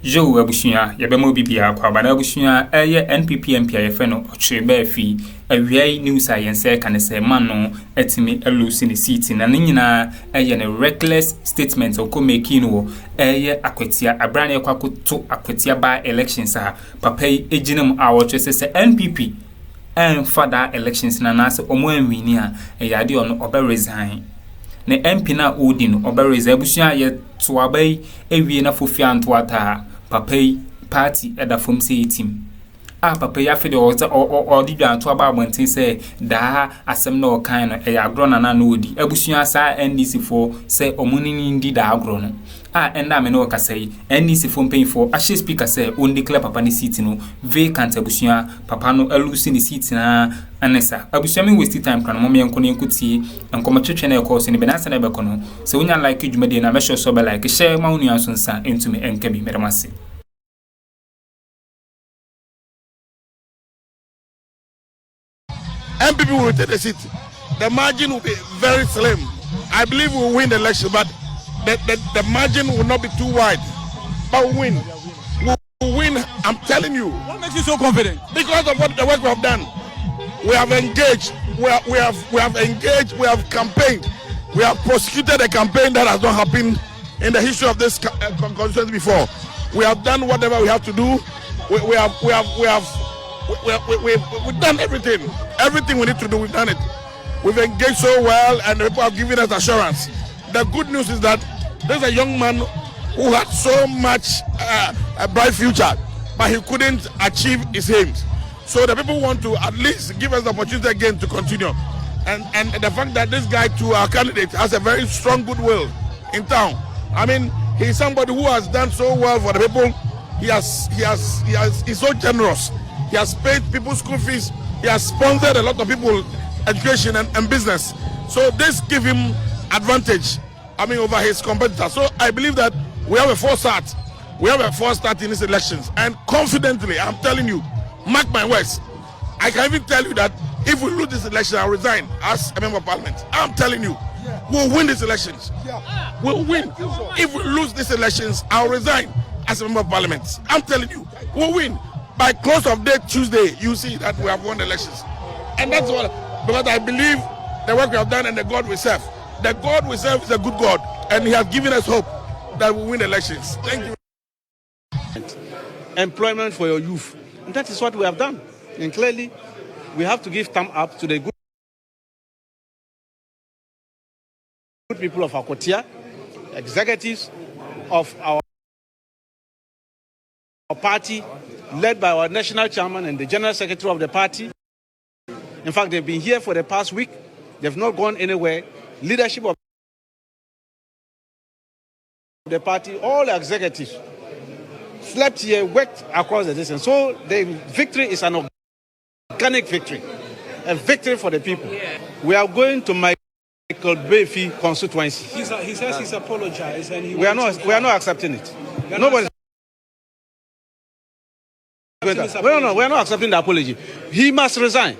Jo abusuya yebemo bibia kwa bana abusuya NPP MP ayefe no Okyere Baafi awiai news science kan say man no etimi elusi ne seat na ne nyina ne reckless statement o ko make no akwatia abrane kwakoto akwatia ba elections a papa yi eginam a wo twese se NPP fada elections na na se omo anwini a yade ono oba resign ne MP na odin oba resign abusuya ye to abai ewie na fofia anto ata papa party eda from say team papa ya fe de o di dwan to aba abonten say da asem na o kan no agro na na odi abusua sa NDC fo say omunini ndi da agro no enda me no ka say NDC fo mpin fo ashe speaker say on declare papa ni seat no vacant abusua papa no alusi ni seat na anesa abusua me waste time kan mo me enko nkuti enko twetwe na ekọ so ni benasa na ebeko no say unya like dwumade na me show so be like share ma unu aso nsa entumi enka bi meremase. MPP will take the seat. The margin will be very slim. I believe we will win the election, but the margin will not be too wide. But we'll win. We'll win, I'm telling you. What makes you so confident? Because of what the work we have done. We have engaged. We have engaged. We have campaigned. We have prosecuted a campaign that has not happened in the history of this constituency before. We have done whatever we have to do. We've done everything. Everything we need to do, we've done it. We've engaged so well, and the people have given us assurance. The good news is that there's a young man who had so much a bright future, but he couldn't achieve his aims. So the people want to at least give us the opportunity again to continue. And the fact that this guy, to our candidate, has a very strong goodwill in town. I mean, he's somebody who has done so well for the people. He's so generous. He has paid people's school fees. He has sponsored a lot of people, education and business. So this gives him advantage, over his competitors. So I believe that we have a false start. We have a false start in these elections. And confidently, I'm telling you, mark my words, I can even tell you that if we lose this election, I'll resign as a member of parliament. I'm telling you, we'll win these elections. We'll win. If we lose these elections, I'll resign as a member of parliament. I'm telling you, we'll win. By close of day Tuesday, you see that we have won the elections. And that's what, because I believe the work we have done and the God we serve. The God we serve is a good God, and He has given us hope that we win the elections. Thank you. Employment for your youth. And that is what we have done. And clearly, we have to give thumb up to the good people of Okyere, executives of our party, led by our national chairman and the general secretary of the party. In fact, they've been here for the past week. They've not gone anywhere. Leadership of the party, all executives slept here, worked across the distance. So the victory is an organic victory, a victory for the people. Yeah. We are going to Baafi constituency. He says he's apologized, and we are not accepting it. Nobody. We are not accepting the apology. He must resign.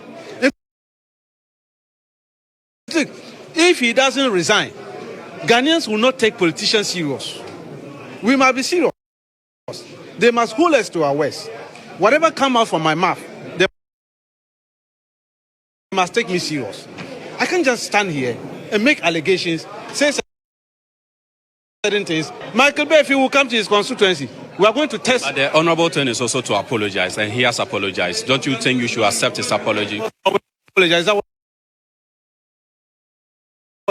If he doesn't resign, Ghanaians will not take politicians serious. We must be serious. They must hold us to our words. Whatever comes out from my mouth, they must take me serious. I can't just stand here and make allegations, say certain things. Baafi will come to his constituency. We are going to test. But the honorable thing is also to apologize, and he has apologized. Don't you think you should accept his apology? Apologize. Is that what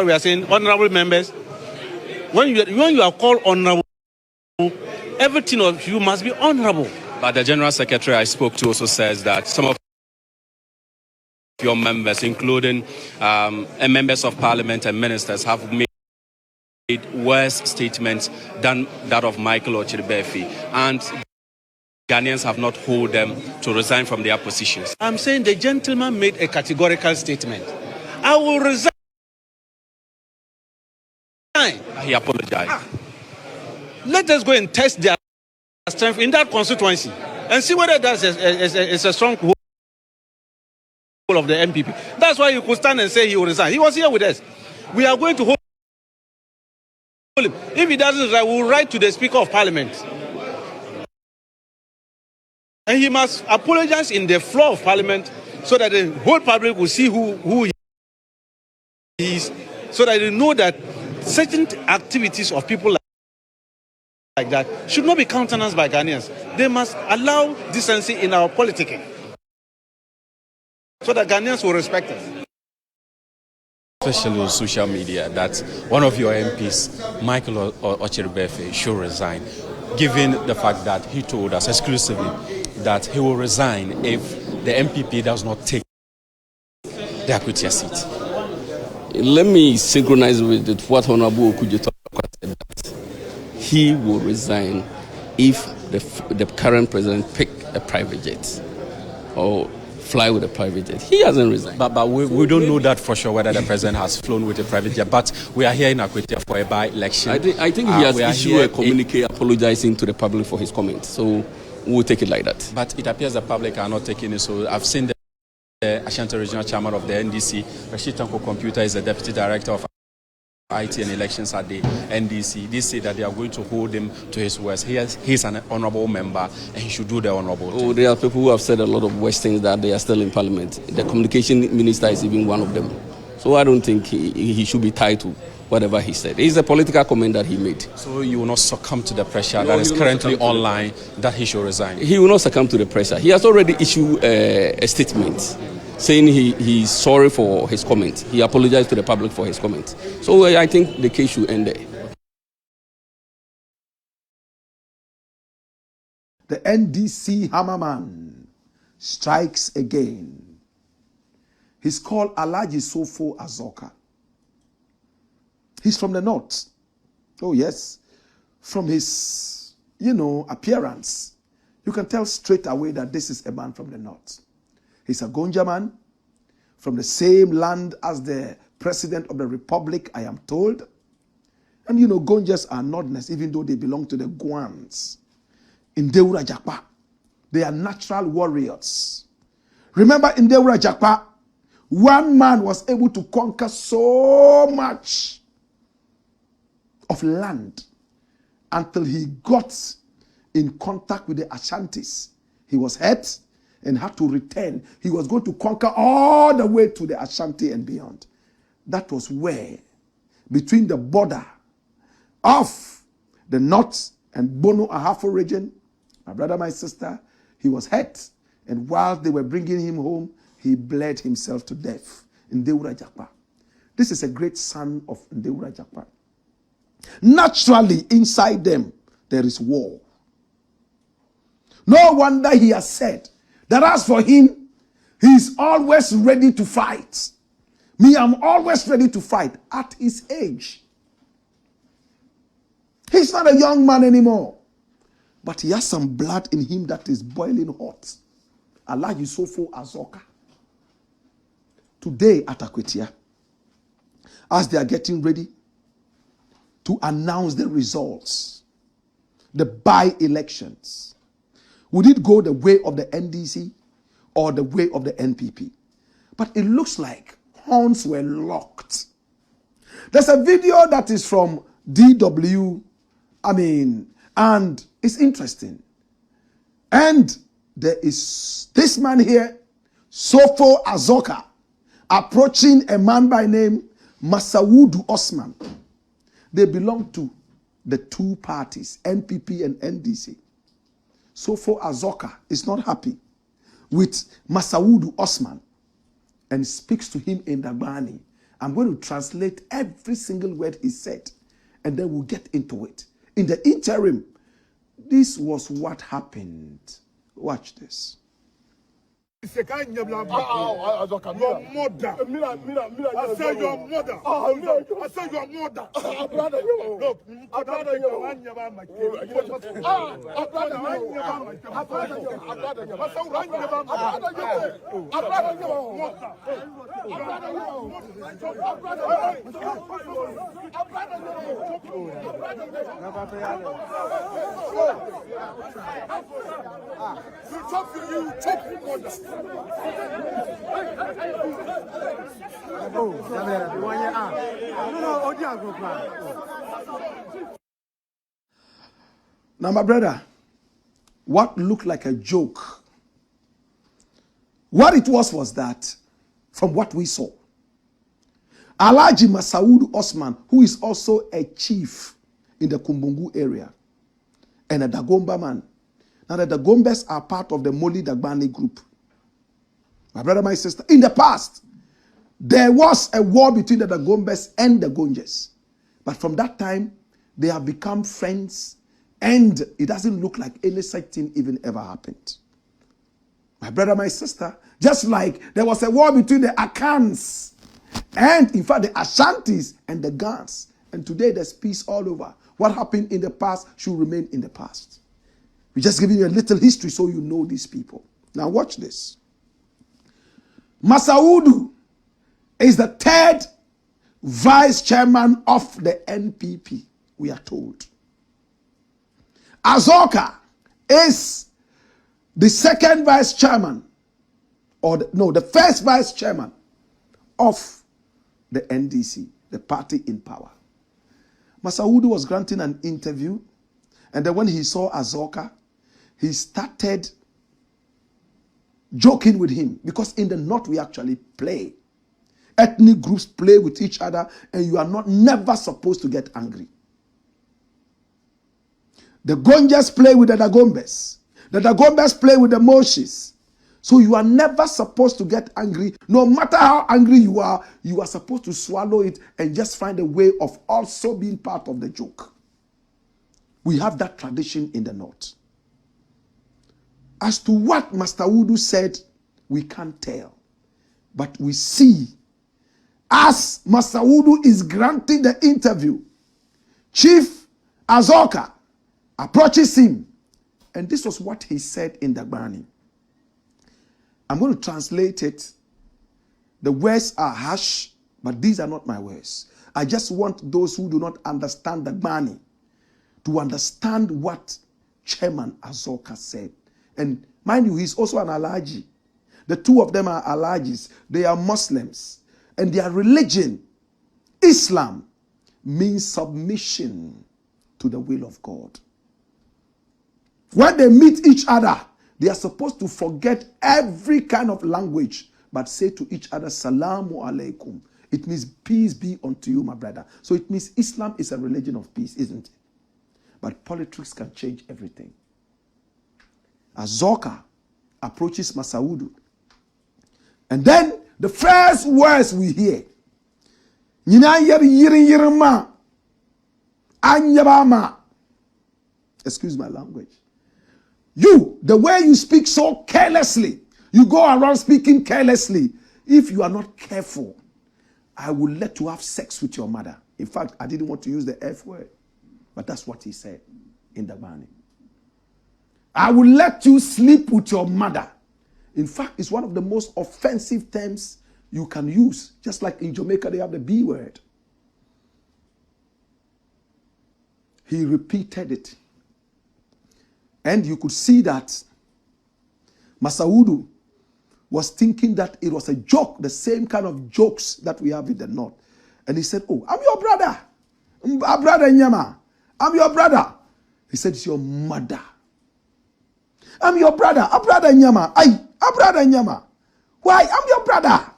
we are saying? Honorable members, when you are called honorable, everything of you must be honorable. But the general secretary I spoke to also says that some of your members, including members of parliament and ministers, have made worse statements than that of Okyere Baafi, and Ghanaians have not held them to resign from their positions. I'm saying the gentleman made a categorical statement. I will resign. He apologized. Let us go and test their strength in that constituency and see whether that's a strong hold of the MPP. That's why you could stand and say he will resign. He was here with us. We are going to hold him. If he doesn't resign, we will write to the Speaker of Parliament And he must apologize in the floor of parliament so that the whole public will see who he is, so that they know that certain activities of people like that should not be countenanced by Ghanaians. They must allow decency in our politicking so that Ghanaians will respect us. Especially on social media, that one of your MPs, Michael Okyere, should resign, given the fact that he told us exclusively that he will resign if the MPP does not take the Akuffo seat. Let me synchronize with what Honorable Okujo said, that he will resign if the current president pick a private jet or fly with a private jet. He hasn't resigned. But we don't know that for sure whether the president has flown with a private jet. But we are here in Akuffo for a by-election. I think he has issued a communique apologizing to the public for his comments. So we'll take it like that. But it appears the public are not taking it. So I've seen the Ashanti Regional Chairman of the NDC, Rashid Tanko Computer, is the Deputy Director of IT and Elections at the NDC. They say that they are going to hold him to his words. He's an honorable member and he should do the honorable thing. There are people who have said a lot of worse things that they are still in Parliament. The communication minister is even one of them. So I don't think he should be tied to whatever he said. It's a political comment that he made. So you will not succumb to the pressure that is currently online that he should resign? He will not succumb to the pressure. He has already issued a statement saying he's sorry for his comment. He apologized to the public for his comment. So I think the case should end there. The NDC hammerman strikes again. He's called Alhaji Sofo Azoka. He's from the north. Oh yes. From his, appearance, you can tell straight away that this is a man from the north. He's a Gonja man from the same land as the president of the republic, I am told. And Gonjas are Northerners, even though they belong to the Guans. In Deura Jakpa, they are natural warriors. Remember, in Deura Jakpa, one man was able to conquer so much of land until he got in contact with the Ashantis. He was hurt and had to return. He was going to conquer all the way to the Ashanti and beyond. That was where, between the border of the north and Bono Ahafo region, my brother, my sister, he was hurt. And while they were bringing him home, he bled himself to death in Deura Jakpa. This is a great son of Deura Jakpa. Naturally, inside them, there is war. No wonder he has said that as for him, he is always ready to fight. Me, I'm always ready to fight at his age. He's not a young man anymore. But he has some blood in him that is boiling hot. Alhaji Sofo Azoka. Today at Akuffo, as they are getting ready to announce the results, the by-elections, would it go the way of the NDC or the way of the NPP? But it looks like horns were locked. There's a video that is from DW, and it's interesting. And there is this man here, Sofo Azoka, approaching a man by name Masawudu Osman. They belong to the two parties, NPP and NDC. Sofo Azoka is not happy with Masawudu Osman and speaks to him in Dagbani. I'm going to translate every single word he said, and then we'll get into it. In the interim, this was what happened. Watch this. Your mother. I said your mother. I said your mother. Look, Now, my brother, what looked like a joke. What it was that, from what we saw, Alhaji Masaud Osman, who is also a chief in the Kumbungu area, and a Dagomba man. Now the Dagombas are part of the Moli Dagbani group. My brother, my sister, in the past, there was a war between the Dagombas and the Gonjes. But from that time, they have become friends, and it doesn't look like any such thing even ever happened. My brother, my sister, just like there was a war between the Akans and, in fact, the Ashantis and the Gans. And today there's peace all over. What happened in the past should remain in the past. We're just giving you a little history so you know these people. Now watch this. Masaudu is the third vice chairman of the NPP, we are told. Azoka is the second vice chairman, the first vice chairman of the NDC, the party in power. Masaudu was granting an interview, and then when he saw Azoka, he started joking with him, because in the North we actually play. Ethnic groups play with each other, and you are never supposed to get angry. The Gonjas play with the Dagombes. The Dagombes play with the Moshis. So you are never supposed to get angry. No matter how angry you are supposed to swallow it and just find a way of also being part of the joke. We have that tradition in the North. As to what Master Udu said, we can't tell. But we see, as Master Udu is granting the interview, Chief Azoka approaches him. And this was what he said in Dagbani. I'm going to translate it. The words are harsh, but these are not my words. I just want those who do not understand Dagbani to understand what Chairman Azoka said. And mind you, he's also an Alhaji. The two of them are Alhajis. They are Muslims. And their religion, Islam, means submission to the will of God. When they meet each other, they are supposed to forget every kind of language, but say to each other, Salamu alaikum. It means peace be unto you, my brother. So it means Islam is a religion of peace, isn't it? But politics can change everything. Azoka approaches Masaudu. And then the first words we hear, excuse my language. You, the way you speak so carelessly, you go around speaking carelessly. If you are not careful, I will let you have sex with your mother. In fact, I didn't want to use the F word, but that's what he said in the Bani. I will let you sleep with your mother. In fact, it's one of the most offensive terms you can use. Just like in Jamaica, they have the B word. He repeated it. And you could see that Masaudu was thinking that it was a joke, the same kind of jokes that we have in the North. And he said, oh, I'm your brother. Brother Nyama. I'm your brother. He said, it's your mother. I'm your brother. Brother Nyama. Brother Nyama. Why? I'm your brother.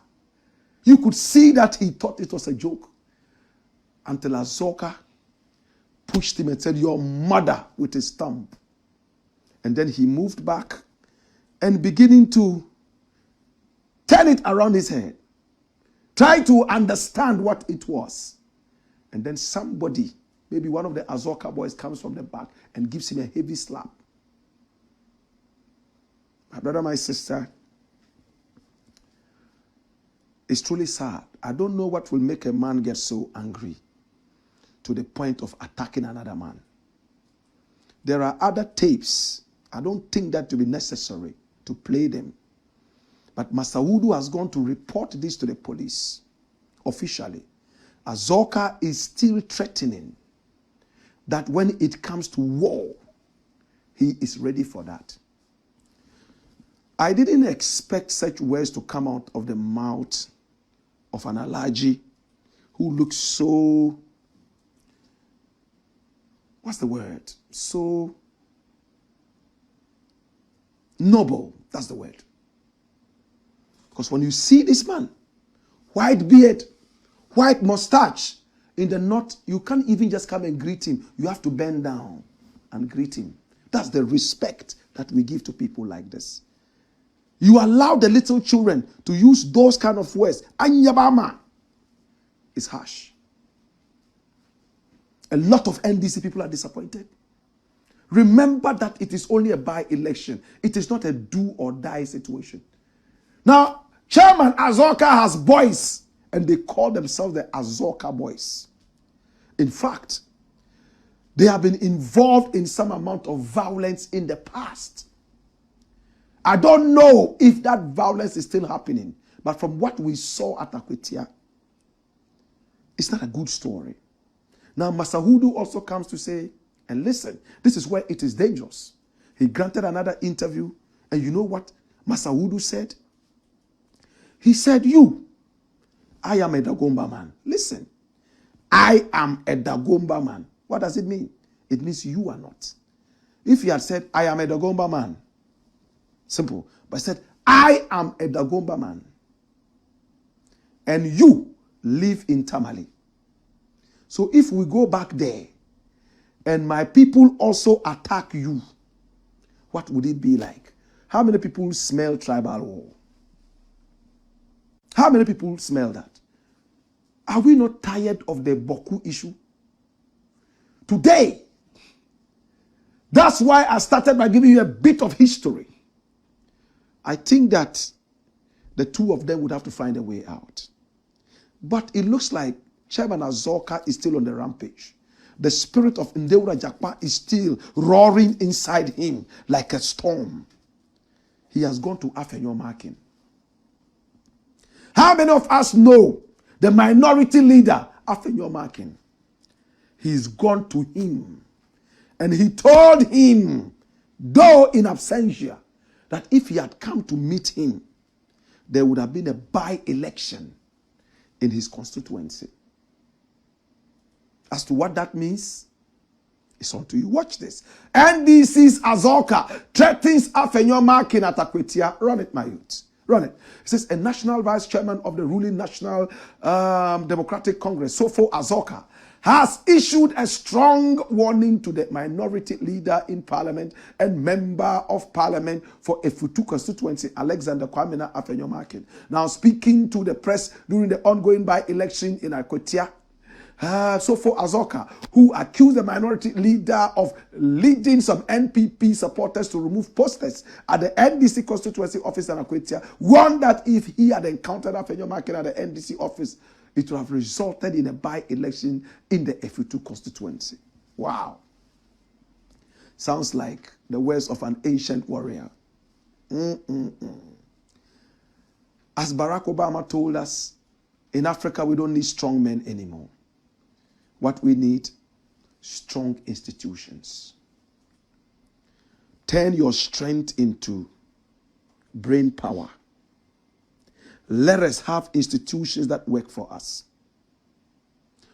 You could see that he thought it was a joke. Until Azoka pushed him and said, your mother, with his thumb. And then he moved back and beginning to turn it around his head. Try to understand what it was. And then somebody, maybe one of the Azoka boys, comes from the back and gives him a heavy slap. My brother, my sister, it's truly sad. I don't know what will make a man get so angry to the point of attacking another man. There are other tapes. I don't think that to be necessary to play them. But Masaudu has gone to report this to the police officially. Azoka is still threatening that when it comes to war, he is ready for that. I didn't expect such words to come out of the mouth of an Alhaji who looks so, what's the word? So Noble, that's the word. Because when you see this man, white beard, white mustache, in the north, you can't even just come and greet him. You have to bend down and greet him. That's the respect that we give to people like this. You allow the little children to use those kind of words. Anyabama is harsh. A lot of NDC people are disappointed. Remember that it is only a by-election. It is not a do-or-die situation. Now, Chairman Azoka has boys, and they call themselves the Azoka boys. In fact, they have been involved in some amount of violence in the past. I don't know if that violence is still happening, but from what we saw at Akwetia, it's not a good story. Now, Masahudu also comes to say, and listen, this is where it is dangerous. He granted another interview, and you know what Masahudu said? He said, I am a Dagomba man. Listen, I am a Dagomba man. What does it mean? It means you are not. If he had said, I am a Dagomba man, simple. But said, I am a Dagomba man, and you live in Tamale. So if we go back there, and my people also attack you, what would it be like? How many people smell tribal war? How many people smell that? Are we not tired of the Boku issue? Today, that's why I started by giving you a bit of history. I think that the two of them would have to find a way out. But it looks like Chairman Azoka is still on the rampage. The spirit of Ndeura Jakpa is still roaring inside him like a storm. He has gone to Afenyo Marking. How many of us know the minority leader, Afenyo Marking? He's gone to him. And he told him, though in absentia, that if he had come to meet him, there would have been a by-election in his constituency. As to what that means, it's on to you. Watch this. NDC's Azoka threatens Afenyo Marking at Akwetia. Run it, my youth. Run it. It says a national vice chairman of the ruling National Democratic Congress, Sofo Azoka, has issued a strong warning to the minority leader in parliament and member of parliament for Efutu constituency, Alexander Kwamina Afenyo Marking. Now speaking to the press during the ongoing by-election in Akwetia, Sofo Azoka, who accused the minority leader of leading some NPP supporters to remove posters at the NDC constituency office in Akwetia, warned that if he had encountered Afenyo Marking at the NDC office, it would have resulted in a by-election in the Efutu constituency. Wow. Sounds like the words of an ancient warrior. As Barack Obama told us, in Africa we don't need strong men anymore. What we need, strong institutions. Turn your strength into brain power. Let us have institutions that work for us.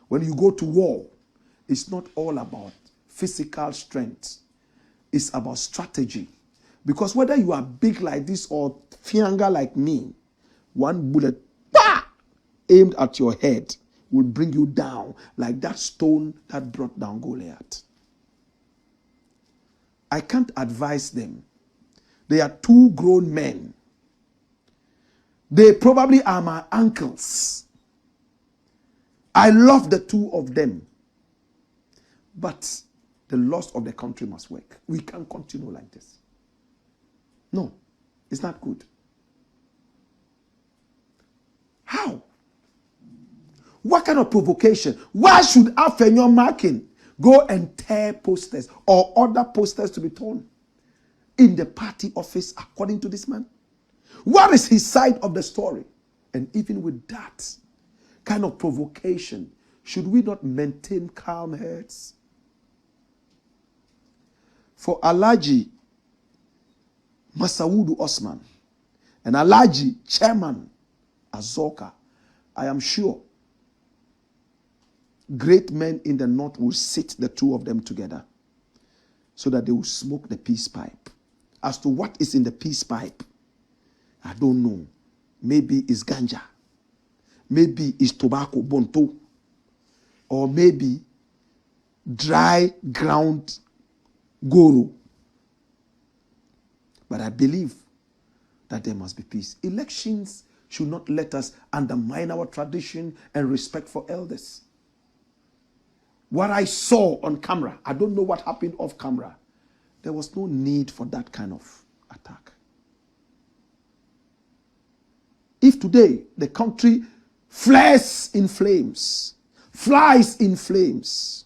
When you go to war, it's not all about physical strength. It's about strategy. Because whether you are big like this or fianga like me, one bullet aimed at your head will bring you down like that stone that brought down Goliath. I can't advise them. They are two grown men. They probably are my uncles. I love the two of them. But the loss of the country must work. We can't continue like this. No, it's not good. How? What kind of provocation? Why should Afenyo Marking go and tear posters or order posters to be torn in the party office according to this man? What is his side of the story? And even with that kind of provocation, should we not maintain calm heads? For Alhaji Masaudu Osman and Alhaji Chairman Azoka, I am sure great men in the north will sit the two of them together so that they will smoke the peace pipe. as to what is in the peace pipe. I don't know. Maybe it's ganja. Maybe it's tobacco, bonto. Or maybe dry ground goro. But I believe that there must be peace. Elections should not let us undermine our tradition and respect for elders. What I saw on camera, I don't know what happened off camera. There was no need for that kind of attack. If today the country flares in flames, flies in flames,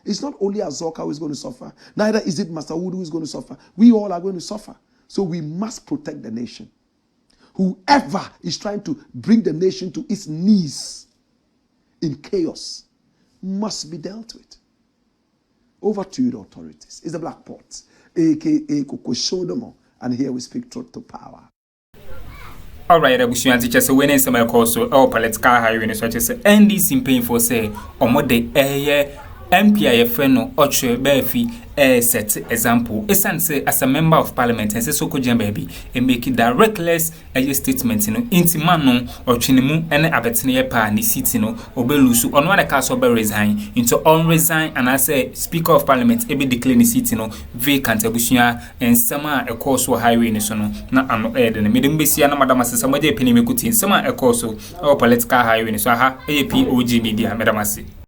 it's not only Azoka who is going to suffer, neither is it Master Wood who is going to suffer. We all are going to suffer. So we must protect the nation. Whoever is trying to bring the nation to its knees in chaos must be dealt with. Over to you, the authorities. It's the Black Pot, aka Koko Shodomo, and here we speak truth to power. All right, Abushman teachers, when in some course, all political hiring is such as NDC paying for say, or more the MPIF no Okyere Baafi set example. Esan say as a member of parliament and say so ko baby and make it reckless statement no intima no otwenimu ene abetene pa ni seat no obelusu ono na ka so be resign into on resign and I say speaker of parliament e be declare ni seat no vacant abusua ensama e course highway ni so no na ano ede ne medem besia na madam asesa mo je peni mekuti ensama e course o political highway ni so aha POG Media madam ase.